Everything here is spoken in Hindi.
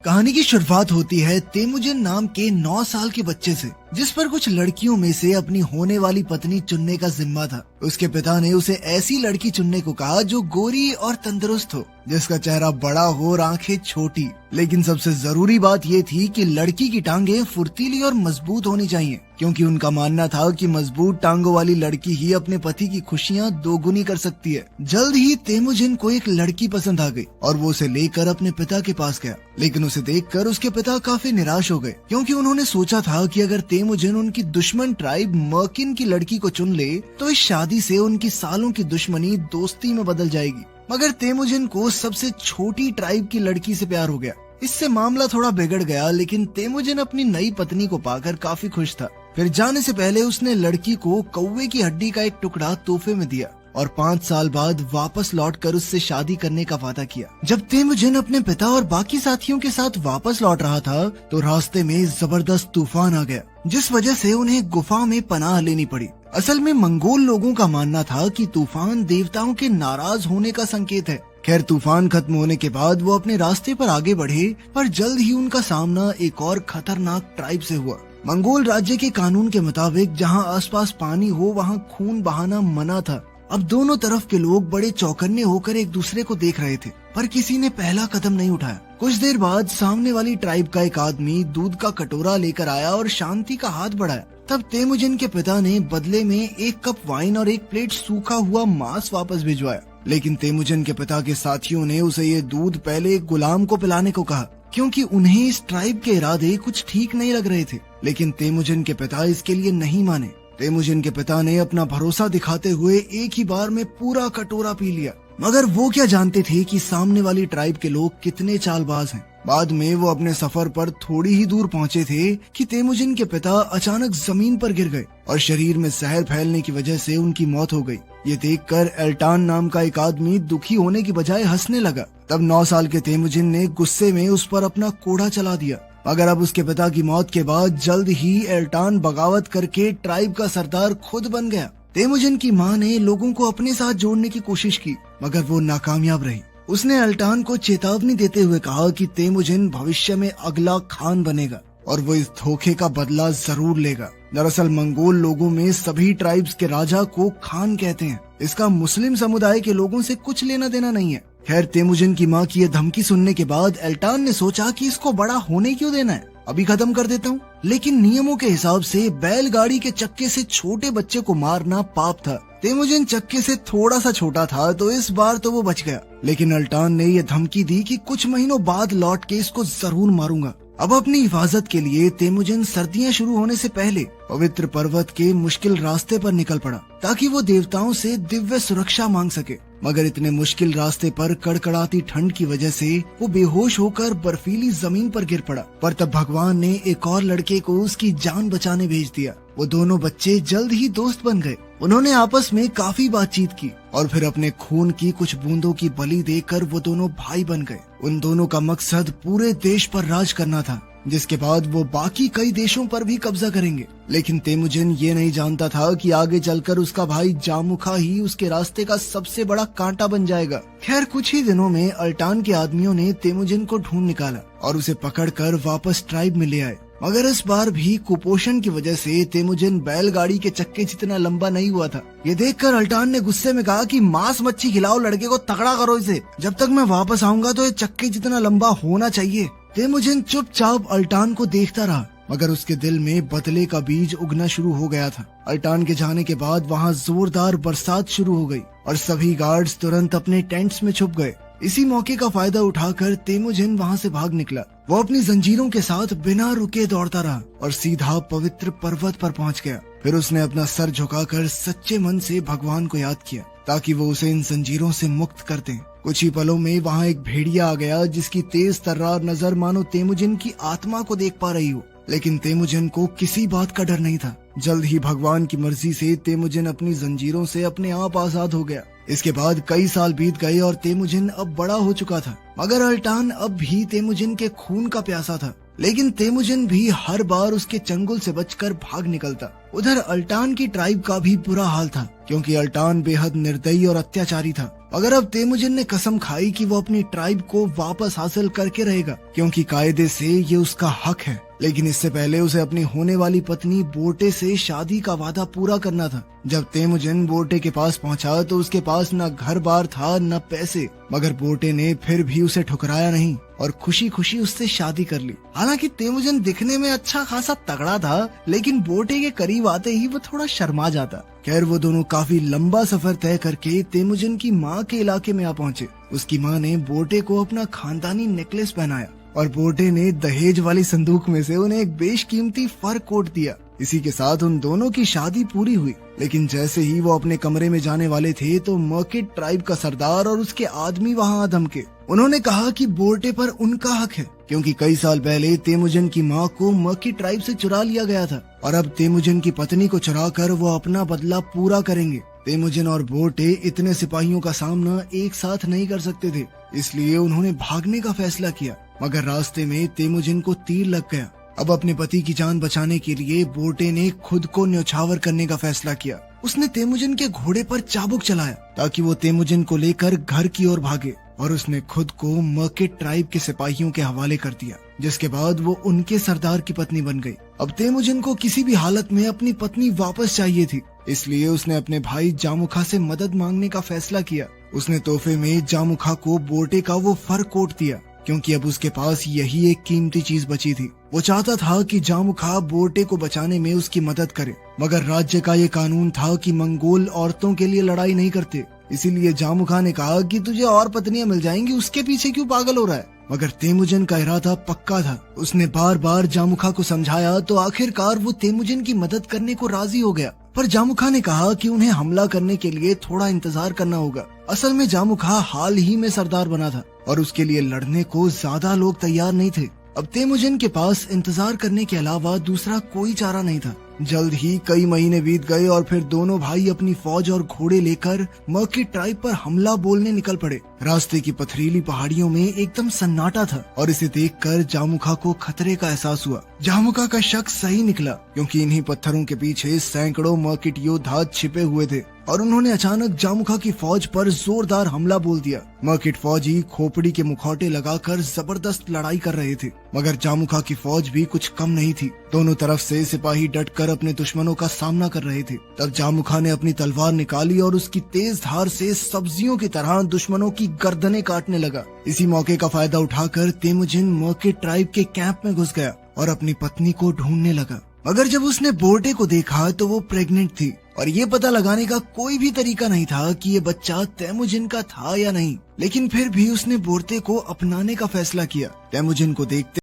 कहानी की शुरुआत होती है तेमुजिन नाम के 9 साल के बच्चे से, जिस पर कुछ लड़कियों में से अपनी होने वाली पत्नी चुनने का जिम्मा था। उसके पिता ने उसे ऐसी लड़की चुनने को कहा जो गोरी और तंदुरुस्त हो, जिसका चेहरा बड़ा हो और आंखें छोटी। लेकिन सबसे जरूरी बात ये थी कि लड़की की टांगें फुर्तीली और मजबूत होनी चाहिए, क्योंकि उनका मानना था कि मजबूत टांगों वाली लड़की ही अपने पति की खुशियाँ दोगुनी कर सकती है। जल्द ही तेमुजिन को एक लड़की पसंद आ गई और वो उसे लेकर अपने पिता के पास गया। लेकिन उसे देखकर उसके पिता काफी निराश हो गए, क्योंकि उन्होंने सोचा था कि अगर तेमुजिन उनकी दुश्मन ट्राइब मर्किन की लड़की को चुन ले तो इस शादी से उनकी सालों की दुश्मनी दोस्ती में बदल जाएगी। मगर तेमुजिन को सबसे छोटी ट्राइब की लड़की से प्यार हो गया। इससे मामला थोड़ा बिगड़ गया, लेकिन तेमुजिन अपनी नई पत्नी को पाकर काफी खुश था। फिर जाने से पहले उसने लड़की को कौवे की हड्डी का एक टुकड़ा तोहफे में दिया और 5 साल बाद वापस लौटकर उससे शादी करने का वादा किया। जब तेमुजिन अपने पिता और बाकी साथियों के साथ वापस लौट रहा था तो रास्ते में जबरदस्त तूफान आ गया, जिस वजह से उन्हें गुफा में पनाह लेनी पड़ी। असल में मंगोल लोगों का मानना था कि तूफान देवताओं के नाराज होने का संकेत है। खैर, तूफान खत्म होने के बाद वो अपने रास्ते पर आगे बढ़े, पर जल्द ही उनका सामना एक और खतरनाक ट्राइब से हुआ। मंगोल राज्य के कानून के मुताबिक जहाँ आसपास पानी हो वहाँ खून बहाना मना था। अब दोनों तरफ के लोग बड़े चौकन्ने होकर एक दूसरे को देख रहे थे, पर किसी ने पहला कदम नहीं उठाया। कुछ देर बाद सामने वाली ट्राइब का एक आदमी दूध का कटोरा लेकर आया और शांति का हाथ बढ़ाया। तब तेमुजिन के पिता ने बदले में 1 कप वाइन और 1 प्लेट सूखा हुआ मांस वापस भिजवाया। लेकिन तेमुजिन के पिता के साथियों ने उसे ये दूध पहले एक गुलाम को पिलाने को कहा, क्योंकि उन्हें इस ट्राइब के इरादे कुछ ठीक नहीं लग रहे थे। लेकिन तेमुजिन के पिता इसके लिए नहीं माने। तेमुजिन के पिता ने अपना भरोसा दिखाते हुए एक ही बार में पूरा कटोरा पी लिया। मगर वो क्या जानते थे कि सामने वाली ट्राइब के लोग कितने चालबाज हैं। बाद में वो अपने सफर पर थोड़ी ही दूर पहुंचे थे कि तेमुजिन के पिता अचानक जमीन पर गिर गए और शरीर में जहर फैलने की वजह से उनकी मौत हो गई। ये देखकर एल्टान नाम का एक आदमी दुखी होने की बजाय हंसने लगा। तब 9 साल के तेमुजिन ने गुस्से में उस पर अपना कोड़ा चला दिया। मगर अब उसके पिता की मौत के बाद जल्द ही एल्टान बगावत करके ट्राइब का सरदार खुद बन गया। तेमुजिन की माँ ने लोगों को अपने साथ जोड़ने की कोशिश की, मगर वो नाकामयाब रही। उसने एल्टान को चेतावनी देते हुए कहा कि तेमुजिन भविष्य में अगला खान बनेगा और वो इस धोखे का बदला जरूर लेगा। दरअसल मंगोल लोगों में सभी ट्राइब्स के राजा को खान कहते हैं। इसका मुस्लिम समुदाय के लोगों से कुछ लेना देना नहीं है। खैर, तेमुजिन की माँ की ये धमकी सुनने के बाद एल्टान ने सोचा कि इसको बड़ा होने क्यों देना है, अभी खत्म कर देता हूँ। लेकिन नियमों के हिसाब से बैलगाड़ी के चक्के से छोटे बच्चे को मारना पाप था। तेमुजिन चक्के से थोड़ा सा छोटा था तो इस बार तो वो बच गया। लेकिन एल्टान ने ये धमकी दी कि कुछ महीनों बाद लौट के इसको जरूर मारूंगा। अब अपनी हिफाजत के लिए तेमुजिन सर्दियां शुरू होने से पहले पवित्र पर्वत के मुश्किल रास्ते पर निकल पड़ा, ताकि वो देवताओं से दिव्य सुरक्षा मांग सके। मगर इतने मुश्किल रास्ते पर कड़कड़ाती ठंड की वजह से वो बेहोश होकर बर्फीली जमीन पर गिर पड़ा। पर तब भगवान ने एक और लड़के को उसकी जान बचाने भेज दिया। वो दोनों बच्चे जल्द ही दोस्त बन गए। उन्होंने आपस में काफी बातचीत की और फिर अपने खून की कुछ बूंदों की बलि देकर वो दोनों भाई बन गए। उन दोनों का मकसद पूरे देश पर राज करना था, जिसके बाद वो बाकी कई देशों पर भी कब्जा करेंगे। लेकिन तेमुजिन ये नहीं जानता था कि आगे चलकर उसका भाई जामुखा ही उसके रास्ते का सबसे बड़ा कांटा बन जाएगा। खैर, कुछ ही दिनों में अल्टान के आदमियों ने तेमुजिन को ढूंढ निकाला और उसे पकड़कर वापस ट्राइब में ले आए। मगर इस बार भी कुपोषण की वजह से तेमुजिन बैलगाड़ी के चक्के जितना लंबा नहीं हुआ था। ये देखकर अल्टान ने गुस्से में कहा कि मांस मच्छी खिलाओ, लड़के को तगड़ा करो इसे। जब तक मैं वापस आऊंगा तो ये चक्के जितना लंबा होना चाहिए। तेमुजिन चुपचाप अल्टान को देखता रहा, मगर उसके दिल में बदले का बीज उगना शुरू हो गया था। अल्टान के जाने के बाद वहाँ जोरदार बरसात शुरू हो गई और सभी गार्ड्स तुरंत अपने टेंट्स में छुप गए। इसी मौके का फायदा उठाकर तेमुजिन वहाँ से भाग निकला। वो अपनी जंजीरों के साथ बिना रुके दौड़ता रहा और सीधा पवित्र पर्वत पर पहुँच गया। फिर उसने अपना सर झुकाकर सच्चे मन से भगवान को याद किया, ताकि वो उसे इन जंजीरों से मुक्त कर दें। कुछ ही पलों में वहाँ एक भेड़िया आ गया, जिसकी तेज तर्रार नजर मानो तेमुजिन की आत्मा को देख पा रही हो। लेकिन तेमुजिन को किसी बात का डर नहीं था। जल्द ही भगवान की मर्जी से तेमुजिन अपनी जंजीरों से अपने आप आजाद हो गया। इसके बाद कई साल बीत गए और तेमुजिन अब बड़ा हो चुका था। मगर अल्टान अब भी तेमुजिन के खून का प्यासा था। लेकिन तेमुजिन भी हर बार उसके चंगुल से बचकर भाग निकलता। उधर अल्टान की ट्राइब का भी बुरा हाल था, क्योंकि अल्टान बेहद निर्दयी और अत्याचारी था। मगर अब तेमुजिन ने कसम खाई कि वो अपनी ट्राइब को वापस हासिल करके रहेगा, क्योंकि कायदे से ये उसका हक है। लेकिन इससे पहले उसे अपनी होने वाली पत्नी बोटे से शादी का वादा पूरा करना था। जब तेमुजिन बोटे के पास पहुंचा तो उसके पास न घर बार था न पैसे, मगर बोटे ने फिर भी उसे ठुकराया नहीं और खुशी खुशी उससे शादी कर ली। हालांकि तेमुजिन दिखने में अच्छा खासा तगड़ा था, लेकिन बोटे के करीब आते ही वो थोड़ा शर्मा जाता। खैर वो दोनों काफी लंबा सफर तय करके तेमुजिन की माँ के इलाके में आ पहुँचे। उसकी माँ ने बोटे को अपना खानदानी नेकलेस पहनाया और बोटे ने दहेज वाली संदूक में से उन्हें एक बेशकीमती फर कोट दिया। इसी के साथ उन दोनों की शादी पूरी हुई। लेकिन जैसे ही वो अपने कमरे में जाने वाले थे तो मर्किट ट्राइब का सरदार और उसके आदमी वहाँ आ धमके। उन्होंने कहा कि बोटे पर उनका हक है, क्योंकि कई साल पहले तेमुजिन की माँ को मर्किट ट्राइब से चुरा लिया गया था और अब तेमुजिन की पत्नी को चुरा कर वो अपना बदला पूरा करेंगे। तेमुजिन और बोटे इतने सिपाहियों का सामना एक साथ नहीं कर सकते थे, इसलिए उन्होंने भागने का फैसला किया। मगर रास्ते में तेमुजिन को तीर लग गया। अब अपने पति की जान बचाने के लिए बोटे ने खुद को न्यौछावर करने का फैसला किया। उसने तेमुजिन के घोड़े पर चाबुक चलाया ताकि वो तेमुजिन को लेकर घर की ओर भागे और उसने खुद को मर्किट ट्राइब के सिपाहियों के हवाले कर दिया, जिसके बाद वो उनके सरदार की पत्नी बन गई। अब तेमुजिन को किसी भी हालत में अपनी पत्नी वापस चाहिए थी, इसलिए उसने अपने भाई जामुखा से मदद मांगने का फैसला किया। उसने तोहफे में जामुखा को बोटे का वो फर कोट दिया, क्योंकि अब उसके पास यही एक कीमती चीज बची थी। वो चाहता था कि जामुखा बोटे को बचाने में उसकी मदद करे, मगर राज्य का ये कानून था कि मंगोल औरतों के लिए लड़ाई नहीं करते। इसीलिए जामुखा ने कहा कि तुझे और पत्नियां मिल जाएंगी, उसके पीछे क्यों पागल हो रहा है। मगर तेमुजिन का इरादा पक्का था। उसने बार बार जामुखा को समझाया तो आखिरकार वो तेमुजिन की मदद करने को राजी हो गया। पर जामुखा ने कहा कि उन्हें हमला करने के लिए थोड़ा इंतजार करना होगा। असल में जामुखा हाल ही में सरदार बना था और उसके लिए लड़ने को ज्यादा लोग तैयार नहीं थे। अब तेमुजिन के पास इंतजार करने के अलावा दूसरा कोई चारा नहीं था। जल्द ही कई महीने बीत गए और फिर दोनों भाई अपनी फौज और घोड़े लेकर मर्किट ट्राइब पर हमला बोलने निकल पड़े। रास्ते की पथरीली पहाड़ियों में एकदम सन्नाटा था और इसे देखकर जामुखा को खतरे का एहसास हुआ। जामुखा का शक सही निकला, क्योंकि इन्हीं पत्थरों के पीछे सैकड़ों मर्किट योद्धा छिपे हुए थे और उन्होंने अचानक जामुखा की फौज पर जोरदार हमला बोल दिया। मर्किट फौजी खोपड़ी के मुखौटे लगाकर जबरदस्त लड़ाई कर रहे थे, मगर जामुखा की फौज भी कुछ कम नहीं थी। दोनों तरफ से सिपाही डटकर अपने दुश्मनों का सामना कर रहे थे। तब जामुखा ने अपनी तलवार निकाली और उसकी तेज धार से सब्जियों की तरह दुश्मनों की गर्दनें काटने लगा। इसी मौके का फायदा उठाकर तेमुजिन मर्किट ट्राइब के कैंप में घुस गया और अपनी पत्नी को ढूंढने लगा। मगर जब उसने बोटे को देखा तो वो प्रेग्नेंट थी और ये पता लगाने का कोई भी तरीका नहीं था कि ये बच्चा तेमुजिन का था या नहीं। लेकिन फिर भी उसने बोटे को अपनाने का फैसला किया। तेमुजिन को देखते